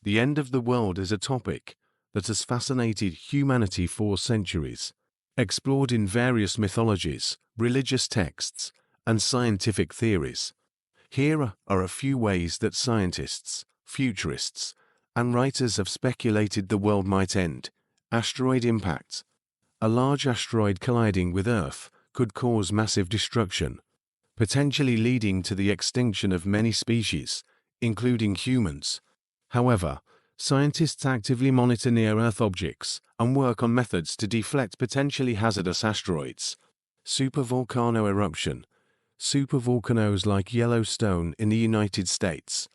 The end of the world is a topic that has fascinated humanity for centuries, explored in various mythologies, religious texts, and scientific theories. Here are a few ways that scientists, futurists, and writers have speculated the world might end. Asteroid impacts. A large asteroid colliding with Earth could cause massive destruction, potentially leading to the extinction of many species, including humans. However, scientists actively monitor near-Earth objects and work on methods to deflect potentially hazardous asteroids. Supervolcano eruption. Supervolcanoes like Yellowstone in the United States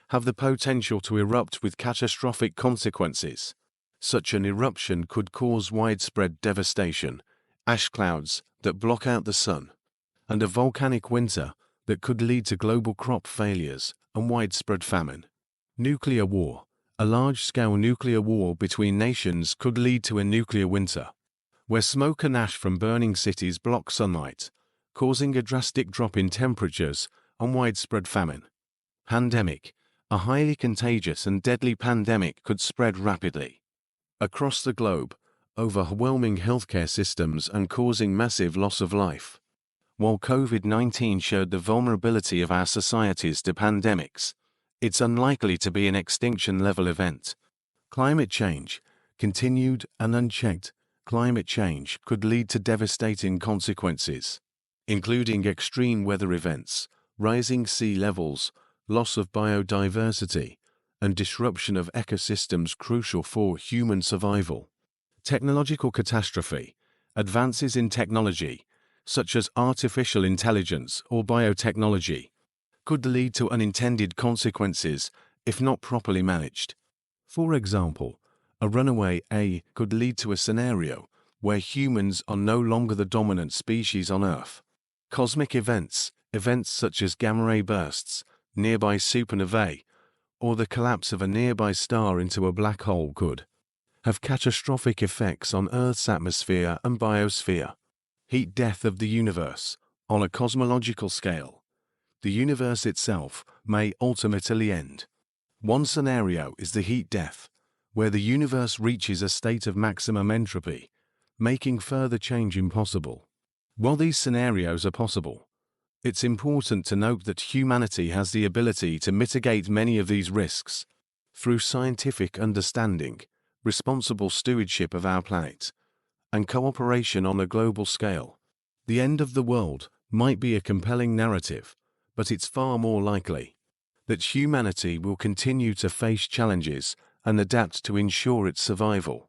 have the potential to erupt with catastrophic consequences. Such an eruption could cause widespread devastation, ash clouds that block out the sun, and a volcanic winter that could lead to global crop failures and widespread famine. Nuclear war. A large-scale nuclear war between nations could lead to a nuclear winter, where smoke and ash from burning cities block sunlight, causing a drastic drop in temperatures and widespread famine. Pandemic. A highly contagious and deadly pandemic could spread rapidly across the globe, overwhelming healthcare systems and causing massive loss of life. While COVID-19 showed the vulnerability of our societies to pandemics, it's unlikely to be an extinction-level event. Climate change. Continued and unchecked climate change could lead to devastating consequences, including extreme weather events, rising sea levels, loss of biodiversity, and disruption of ecosystems crucial for human survival. Technological catastrophe. Advances in technology, such as artificial intelligence or biotechnology, could lead to unintended consequences if not properly managed. For example, a runaway AI could lead to a scenario where humans are no longer the dominant species on Earth. Cosmic events. Events such as gamma-ray bursts, nearby supernovae, or the collapse of a nearby star into a black hole could have catastrophic effects on Earth's atmosphere and biosphere. Heat death of the universe. On a cosmological scale, the universe itself may ultimately end. One scenario is the heat death, where the universe reaches a state of maximum entropy, making further change impossible. While these scenarios are possible, it's important to note that humanity has the ability to mitigate many of these risks through scientific understanding, responsible stewardship of our planet, and cooperation on a global scale. The end of the world might be a compelling narrative, but it's far more likely that humanity will continue to face challenges and adapt to ensure its survival.